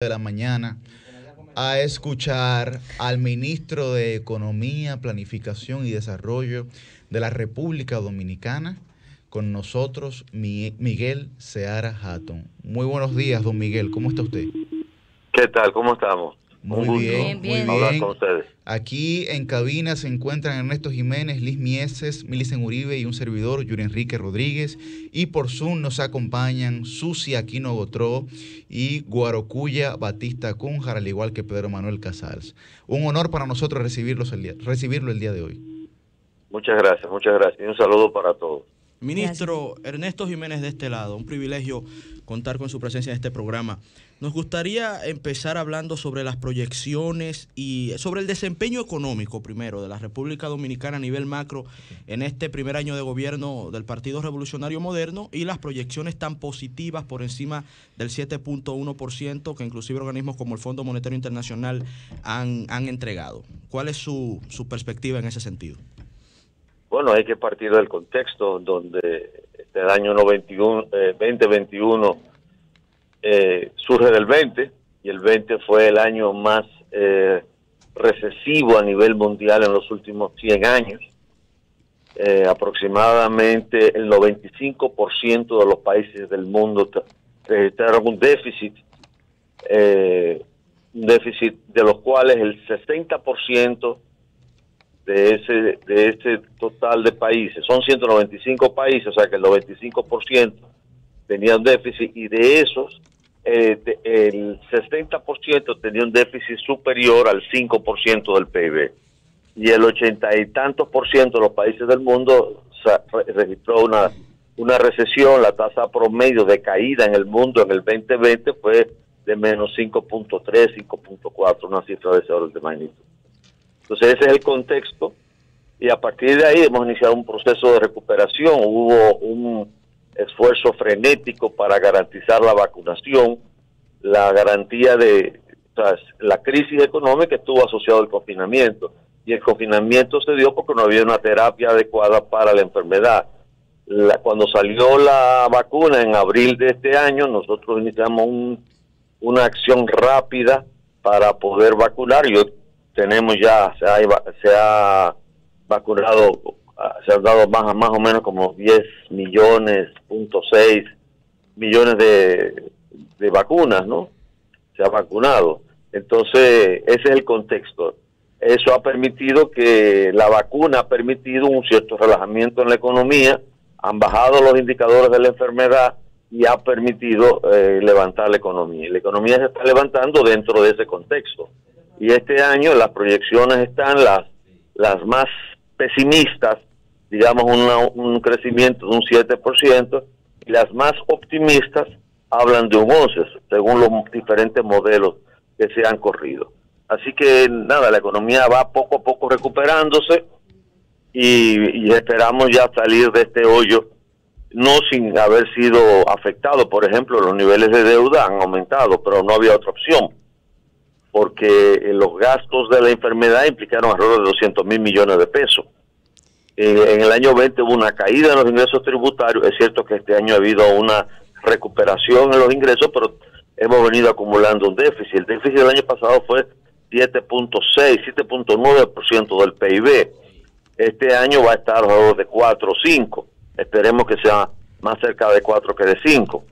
de la mañana a escuchar al ministro de Economía, Planificación y Desarrollo de la República Dominicana, con nosotros Miguel Seara Hatton. Muy buenos días, don Miguel, ¿cómo está usted? ¿Qué tal? ¿Cómo estamos? Muy Un gusto bien, muy hablar bien. con ustedes. Aquí en cabina se encuentran Ernesto Jiménez, Liz Mieses, Milicen Uribe y un servidor, Yuri Enrique Rodríguez. Y por Zoom nos acompañan Susi Aquino Gotró y Guarocuya Batista Cúnjar, al igual que Pedro Manuel Casals. Un honor para nosotros recibirlo el día de hoy. Muchas gracias. Y un saludo para todos. Ministro Ernesto Jiménez de este lado, un privilegio contar con su presencia en este programa. Nos gustaría empezar hablando sobre las proyecciones y sobre el desempeño económico primero de la República Dominicana a nivel macro en este primer año de gobierno del Partido Revolucionario Moderno y las proyecciones tan positivas por encima del 7.1% que inclusive organismos como el Fondo Monetario Internacional han entregado. ¿Cuál es su perspectiva en ese sentido? Bueno, hay que partir del contexto donde este año 2021 surge del 20 y el 20 fue el año más recesivo a nivel mundial en los últimos 100 años. Aproximadamente el 95% de los países del mundo registraron un déficit de los cuales el 60% de ese total de países, son 195 países, o sea que el 95% tenían déficit, y de esos el 60% tenía un déficit superior al 5% del PIB, y el 80 y tantos por ciento de los países del mundo registró una recesión. La tasa promedio de caída en el mundo en el 2020 fue de menos 5.3, 5.4, una cifra de ese orden de magnitud. Entonces ese es el contexto, y a partir de ahí hemos iniciado un proceso de recuperación. Hubo un esfuerzo frenético para garantizar la vacunación, la garantía la crisis económica estuvo asociada al confinamiento, y el confinamiento se dio porque no había una terapia adecuada para la enfermedad. Cuando salió la vacuna en abril de este año, nosotros iniciamos una acción rápida para poder vacunar, y hoy tenemos ya, se ha vacunado, se han dado más o menos como 10 millones, .6 millones de vacunas, ¿no? Se ha vacunado. Entonces, ese es el contexto. Eso ha permitido la vacuna ha permitido un cierto relajamiento en la economía, han bajado los indicadores de la enfermedad y ha permitido levantar la economía. Y la economía se está levantando dentro de ese contexto. Y este año las proyecciones están las más pesimistas, digamos un crecimiento de un 7%, y las más optimistas hablan de un 11%, según los diferentes modelos que se han corrido. Así que nada, la economía va poco a poco recuperándose, y esperamos ya salir de este hoyo, no sin haber sido afectado. Por ejemplo, los niveles de deuda han aumentado, pero no había otra opción, porque los gastos de la enfermedad implicaron alrededor de 200.000 millones de pesos. En el año 20 hubo una caída en los ingresos tributarios. Es cierto que este año ha habido una recuperación en los ingresos, pero hemos venido acumulando un déficit. El déficit del año pasado fue 7.6, 7.9% del PIB. Este año va a estar alrededor de 4 o 5. Esperemos que sea más cerca de 4 que de 5.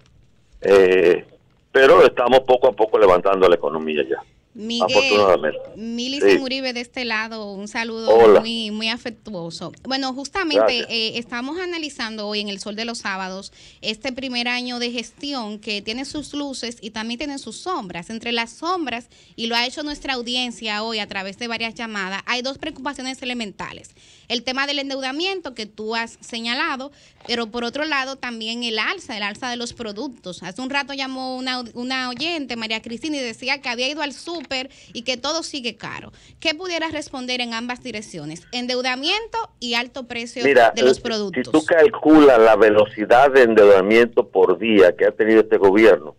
Pero estamos poco a poco levantando la economía ya. Miguel, Milicen Uribe de este lado, un saludo muy afectuoso. Bueno, justamente estamos analizando hoy en El Sol de los Sábados este primer año de gestión, que tiene sus luces y también tiene sus sombras. Entre las sombras, y lo ha hecho nuestra audiencia hoy a través de varias llamadas, hay dos preocupaciones elementales. El tema del endeudamiento que tú has señalado, pero por otro lado también el alza de los productos. Hace un rato llamó una oyente, María Cristina, y decía que había ido al súper y que todo sigue caro. ¿Qué pudieras responder en ambas direcciones? Endeudamiento y alto precio de los productos. Si tú calculas la velocidad de endeudamiento por día que ha tenido este gobierno,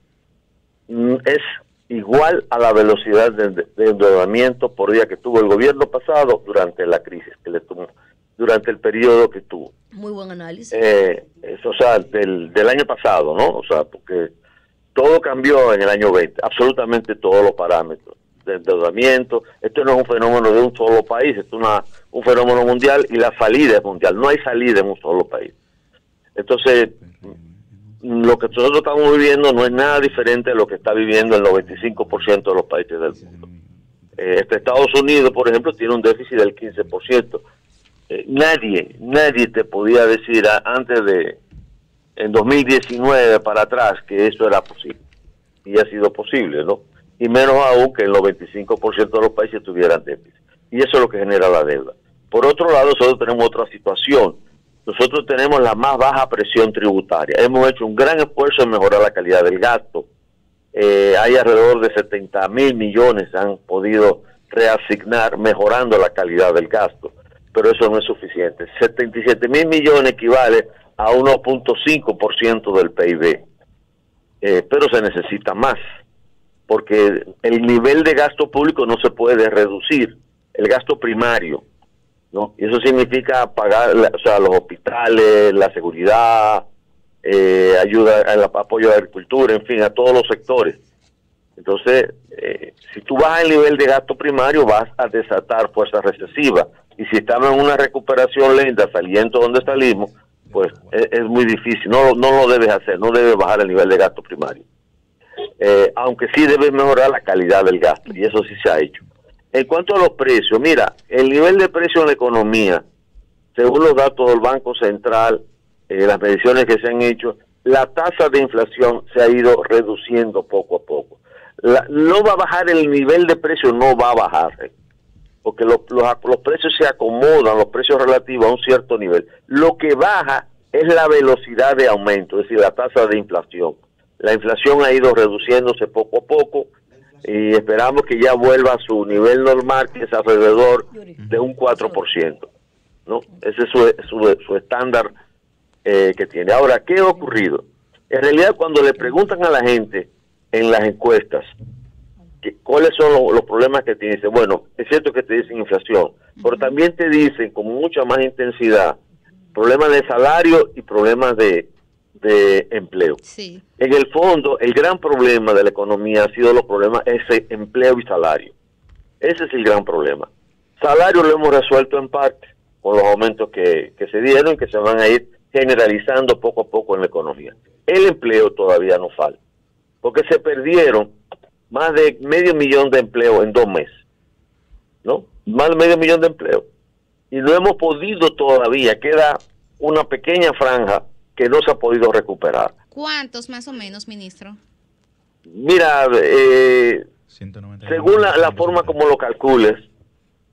es igual a la velocidad de endeudamiento por día que tuvo el gobierno pasado durante la crisis que le tuvo, durante el periodo que tuvo. Muy buen análisis. O sea, del año pasado, ¿no? O sea, porque todo cambió en el año 20, absolutamente todos los parámetros de endeudamiento. Esto no es un fenómeno de un solo país, esto es un fenómeno mundial y la salida es mundial, no hay salida en un solo país. Entonces, lo que nosotros estamos viviendo no es nada diferente de lo que está viviendo el 95% de los países del mundo. Estados Unidos, por ejemplo, tiene un déficit del 15%. Nadie te podía decir antes de, en 2019 para atrás, que eso era posible. Y ha sido posible, ¿no? Y menos aún que el 95% de los países tuvieran déficit. Y eso es lo que genera la deuda. Por otro lado, nosotros tenemos otra situación. Nosotros tenemos la más baja presión tributaria. Hemos hecho un gran esfuerzo en mejorar la calidad del gasto. Hay alrededor de 70.000 millones que han podido reasignar mejorando la calidad del gasto. Pero eso no es suficiente. 77.000 millones equivale a 1.5% del PIB. Pero se necesita más, porque el nivel de gasto público no se puede reducir, el gasto primario, ¿no? Y eso significa pagar, los hospitales, la seguridad, ayuda al apoyo a la agricultura, en fin, a todos los sectores. Entonces, si tú bajas el nivel de gasto primario, vas a desatar fuerza recesiva. Y si estamos en una recuperación lenta, saliendo donde salimos, pues es muy difícil. No lo debes hacer, no debes bajar el nivel de gasto primario. Aunque sí debes mejorar la calidad del gasto, y eso sí se ha hecho. En cuanto a los precios, mira, el nivel de precio en la economía, según los datos del Banco Central, las mediciones que se han hecho, la tasa de inflación se ha ido reduciendo poco a poco. No va a bajar el nivel de precio, no va a bajar, porque los precios se acomodan, los precios relativos a un cierto nivel. Lo que baja es la velocidad de aumento, es decir, la tasa de inflación. La inflación ha ido reduciéndose poco a poco y esperamos que ya vuelva a su nivel normal, que es alrededor de un 4%, ¿no? Ese es su estándar que tiene. Ahora, ¿qué ha ocurrido? En realidad, cuando le preguntan a la gente en las encuestas cuáles son los problemas que tiene, dicen, bueno, es cierto que te dicen inflación, pero también te dicen con mucha más intensidad problemas de salario y problemas de empleo. Sí. En el fondo, el gran problema de la economía ha sido los problemas ese empleo y salario. Ese es el gran problema. Salario lo hemos resuelto en parte con los aumentos que se dieron y que se van a ir generalizando poco a poco en la economía. El empleo todavía no falta, porque se perdieron más de 500.000 de empleos en 2 meses, ¿no? Más de 500.000 de empleos. Y no hemos podido todavía, queda una pequeña franja que no se ha podido recuperar. ¿Cuántos más o menos, ministro? Mira, según la forma como lo calcules,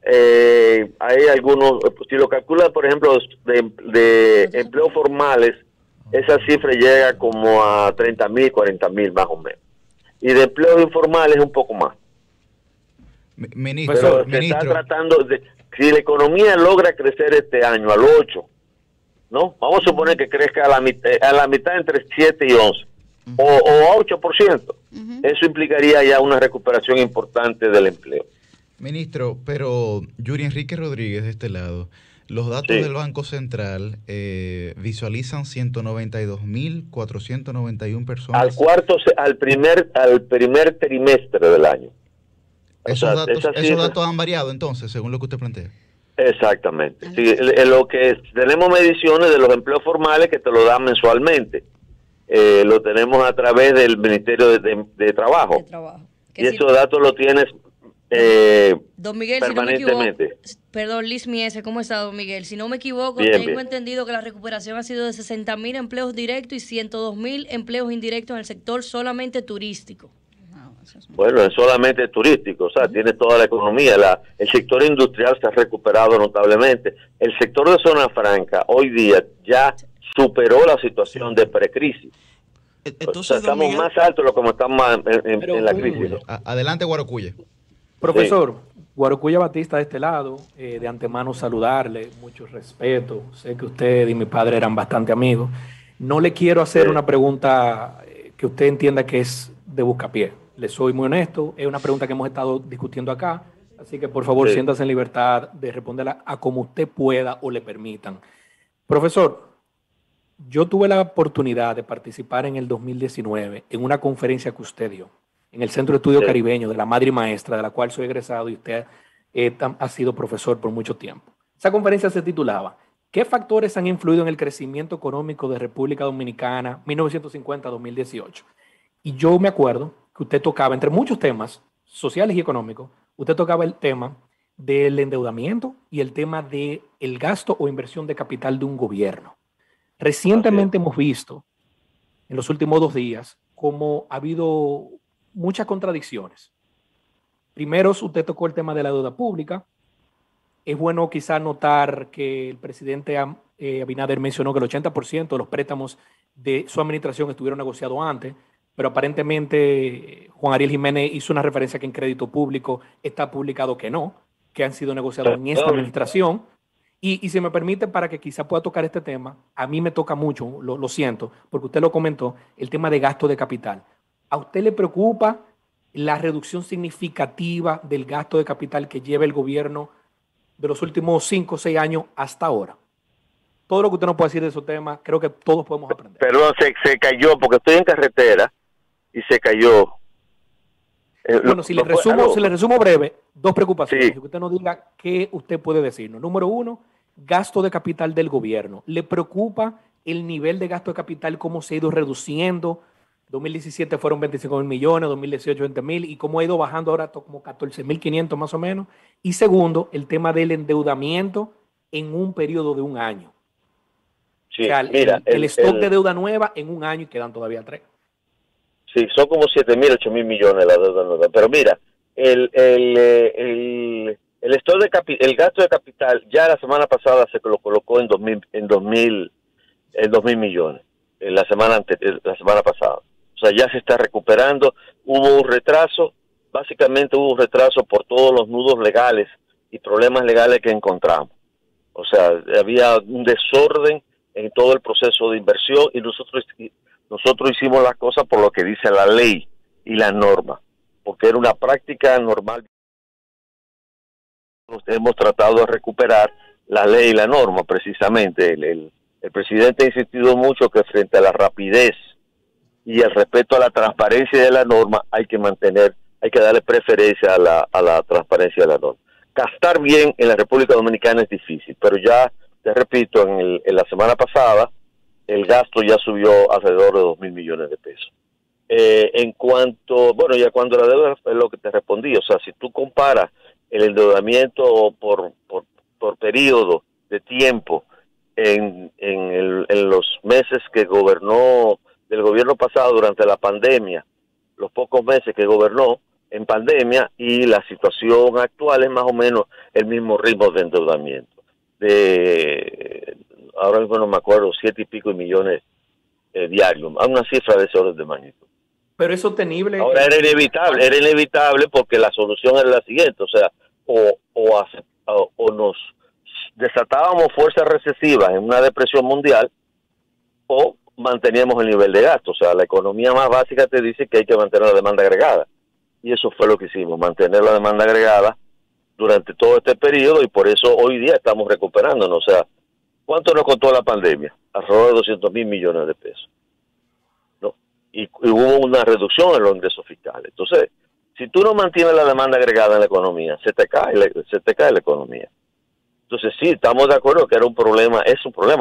hay algunos, si lo calculas, por ejemplo, de empleos formales, esa cifra llega como a 30.000, 40.000 más o menos. Y de empleos informales un poco más. Ministro, pero se está tratando de, si la economía logra crecer este año al 8, ¿no? Vamos a suponer que crezca a la mitad entre 7 y 11, o a 8%. Eso implicaría ya una recuperación importante del empleo. Ministro, pero Yuri Enrique Rodríguez de este lado, los datos del Banco Central visualizan 192.491 personas. Al primer trimestre del año. Esos datos han variado entonces, según lo que usted plantea. Exactamente. Sí, lo que tenemos mediciones de los empleos formales que te lo dan mensualmente. Lo tenemos a través del Ministerio de Trabajo. Y esos datos los tienes don Miguel, permanentemente. Si no me equivoco, perdón, Liz Miese, ¿cómo está, don Miguel? Si no me equivoco, tengo entendido que la recuperación ha sido de 60.000 empleos directos y 102.000 empleos indirectos en el sector solamente turístico. Bueno, es solamente turístico, o sea, tiene toda la economía. El sector industrial se ha recuperado notablemente. El sector de zona franca hoy día ya superó la situación de precrisis. Entonces, o sea, estamos Miguel, más altos de lo que estamos en la crisis, ¿no? Adelante, Guarocuya. Profesor, Guarocuya Batista de este lado, de antemano saludarle, mucho respeto. Sé que usted y mi padre eran bastante amigos. No le quiero hacer una pregunta que usted entienda que es de buscapié. Le soy muy honesto, es una pregunta que hemos estado discutiendo acá, así que por favor siéntase en libertad de responderla a como usted pueda o le permitan. Profesor, Yo tuve la oportunidad de participar en el 2019 en una conferencia que usted dio en el Centro de Estudio Caribeño de la Madre y Maestra, de la cual soy egresado y usted ha sido profesor por mucho tiempo. Esa conferencia se titulaba ¿Qué factores han influido en el crecimiento económico de República Dominicana 1950-2018? Y yo me acuerdo que usted tocaba, entre muchos temas sociales y económicos, usted tocaba el tema del endeudamiento y el tema del gasto o inversión de capital de un gobierno. Recientemente hemos visto, en los últimos 2 días, cómo ha habido muchas contradicciones. Primero, usted tocó el tema de la deuda pública. Es bueno quizá notar que el presidente Abinader mencionó que el 80% de los préstamos de su administración estuvieron negociados antes, pero aparentemente Juan Ariel Jiménez hizo una referencia que en crédito público está publicado que no, que han sido negociados en esta administración. Y si me permite, para que quizá pueda tocar este tema, a mí me toca mucho, lo siento, porque usted lo comentó, el tema de gasto de capital. ¿A usted le preocupa la reducción significativa del gasto de capital que lleva el gobierno de los últimos 5 o 6 años hasta ahora? Todo lo que usted nos puede decir de esos temas, creo que todos podemos aprender. Perdón, se cayó, porque estoy en carretera y se cayó. Bueno, si le resumo breve, 2 preocupaciones. Que usted nos diga qué usted puede decirnos. Número 1, gasto de capital del gobierno. ¿Le preocupa el nivel de gasto de capital, cómo se ha ido reduciendo? 2017 fueron 25.000 millones, 2018 20.000, y cómo ha ido bajando ahora como 14.500 más o menos. Y segundo, el tema del endeudamiento en un periodo de 1 año. Sí, o sea, mira, el stock de deuda nueva en 1 año y quedan todavía 3. Sí, son como 7.000, 8.000 millones la deuda nueva. Pero mira, el stock el gasto de capital ya la semana pasada se lo colocó en 2.000 millones. La semana pasada. O sea, ya se está recuperando. Hubo un retraso, básicamente hubo un retraso por todos los nudos legales y problemas legales que encontramos. O sea, había un desorden en todo el proceso de inversión y nosotros hicimos las cosas por lo que dice la ley y la norma, porque era una práctica normal. Hemos tratado de recuperar la ley y la norma, precisamente. El presidente ha insistido mucho que frente a la rapidez y el respeto a la transparencia de la norma hay que darle preferencia a la transparencia de la norma. Gastar bien en la República Dominicana es difícil, pero ya, te repito, en la semana pasada el gasto ya subió alrededor de 2.000 millones de pesos. En cuanto, ya cuando la deuda es lo que te respondí, o sea, si tú comparas el endeudamiento por periodo de tiempo en los meses que gobernó del gobierno pasado durante la pandemia, los pocos meses que gobernó en pandemia, y la situación actual es más o menos el mismo ritmo de endeudamiento. Ahora mismo no me acuerdo, 7 y pico millones diarios, a una cifra de ese orden de magnitud. Pero es sostenible. Ahora era inevitable porque la solución era la siguiente, o sea, o nos desatábamos fuerzas recesivas en una depresión mundial, o manteníamos el nivel de gasto. O sea, la economía más básica te dice que hay que mantener la demanda agregada, y eso fue lo que hicimos, mantener la demanda agregada durante todo este periodo, y por eso hoy día estamos recuperándonos. O sea, ¿cuánto nos costó la pandemia? Alrededor de 200.000 millones de pesos, ¿no? Y hubo una reducción en los ingresos fiscales. Entonces, si tú no mantienes la demanda agregada en la economía, se te cae la economía. Entonces, sí, estamos de acuerdo que es un problema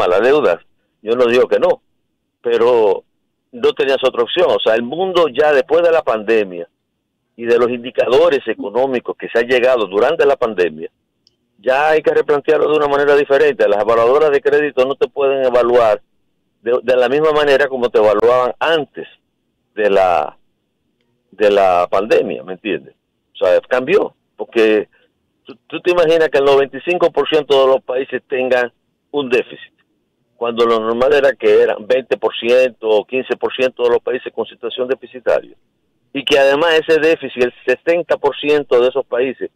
la deuda. Yo no digo que no, pero no tenías otra opción. O sea, el mundo ya después de la pandemia y de los indicadores económicos que se han llegado durante la pandemia, ya hay que replantearlo de una manera diferente. Las evaluadoras de crédito no te pueden evaluar de la misma manera como te evaluaban antes de la pandemia, ¿me entiendes? O sea, cambió, porque tú te imaginas que el 95% de los países tengan un déficit, cuando lo normal era que eran 20% o 15% de los países con situación deficitaria, y que además ese déficit, el 60% de esos países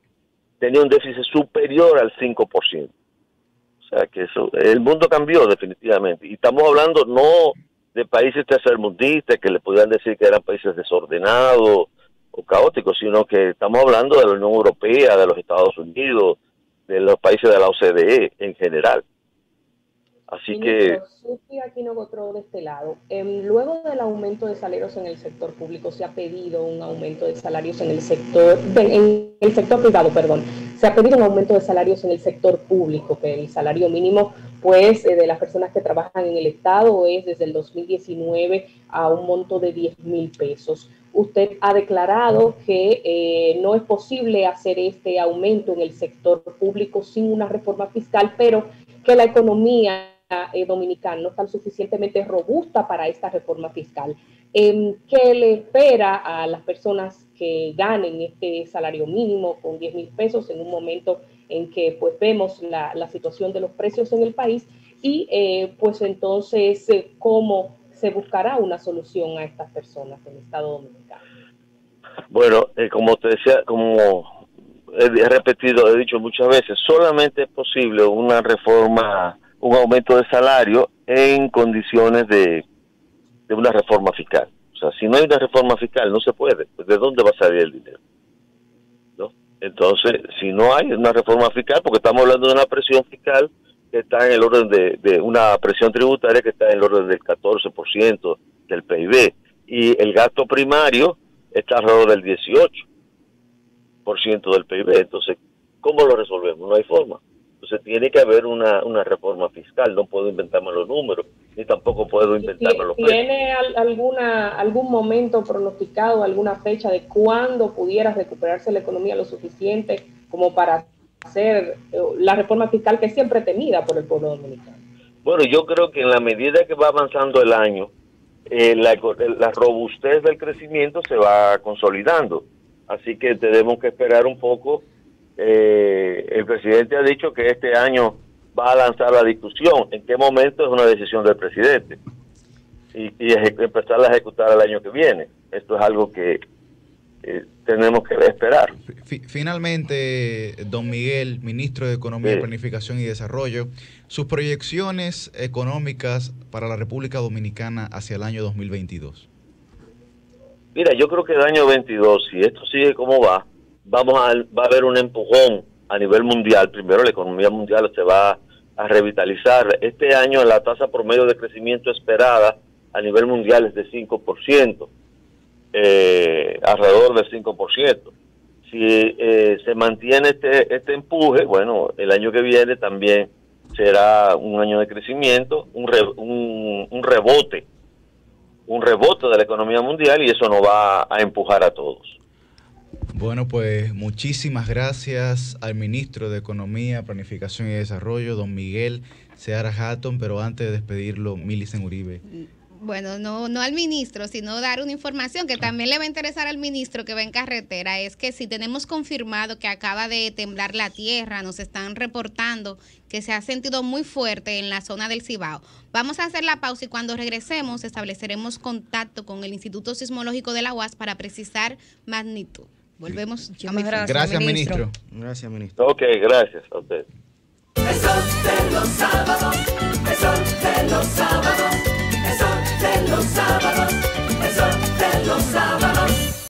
tenía un déficit superior al 5%. O sea, que el mundo cambió definitivamente, y estamos hablando no de países tercermundistas que le podían decir que eran países desordenados o caóticos, sino que estamos hablando de la Unión Europea, de los Estados Unidos, de los países de la OCDE en general. Así que... Susi Aquino Gotró de este lado. Luego del aumento de salarios en el sector público, se ha pedido un aumento de salarios en el sector, en el sector privado, perdón. Se ha pedido un aumento de salarios en el sector público, que el salario mínimo, pues, de las personas que trabajan en el Estado es desde el 2019 a un monto de 10,000 pesos. Usted ha declarado que no es posible hacer este aumento en el sector público sin una reforma fiscal, pero que la economía dominicana no está suficientemente robusta para esta reforma fiscal. ¿Qué le espera a las personas que ganen este salario mínimo con 10,000 pesos en un momento en que pues vemos la situación de los precios en el país? Y pues entonces, ¿cómo se buscará una solución a estas personas en el Estado Dominicano? Bueno, como te decía, como he dicho muchas veces, solamente es posible una reforma, un aumento de salario en condiciones de una reforma fiscal. O sea, si no hay una reforma fiscal no se puede. Pues ¿de dónde va a salir el dinero? ¿No? Entonces, si no hay una reforma fiscal, porque estamos hablando de una presión fiscal que está en el orden de una presión tributaria que está en el orden del 14% del PIB, y el gasto primario está alrededor del 18% del PIB. Entonces, ¿cómo lo resolvemos? No hay forma. Entonces tiene que haber una reforma fiscal. No puedo inventarme los números, ni tampoco puedo inventarme los precios. ¿Tiene algún momento pronosticado, alguna fecha de cuándo pudiera recuperarse la economía lo suficiente como para hacer la reforma fiscal que es siempre temida por el pueblo dominicano? Bueno, yo creo que en la medida que va avanzando el año, la robustez del crecimiento se va consolidando. Así que tenemos que esperar un poco. El presidente ha dicho que este año va a lanzar la discusión. ¿En qué momento? Es una decisión del presidente. Y empezar a ejecutar el año que viene. Esto es algo que tenemos que esperar. Finalmente, don Miguel, ministro de Economía, Planificación y Desarrollo, sus proyecciones económicas para la República Dominicana hacia el año 2022. Mira, yo creo que el año 22, si esto sigue como va a haber un empujón a nivel mundial. Primero, la economía mundial se va a revitalizar. Este año la tasa promedio de crecimiento esperada a nivel mundial es de 5%, alrededor del 5%. Si se mantiene este empuje, bueno, el año que viene también será un año de crecimiento, un rebote de la economía mundial, y eso nos va a empujar a todos. Bueno, pues muchísimas gracias al ministro de Economía, Planificación y Desarrollo, don Miguel Seara Hatton, pero antes de despedirlo, Milicen Uribe. Bueno, no al ministro, sino dar una información que también le va a interesar al ministro que va en carretera. Es que si tenemos confirmado que acaba de temblar la tierra, nos están reportando que se ha sentido muy fuerte en la zona del Cibao. Vamos a hacer la pausa y cuando regresemos estableceremos contacto con el Instituto Sismológico de la UAS para precisar magnitud. Volvemos. Gracias, ministro. Gracias, ministro. Ok, gracias a usted. Eso te lo sabe.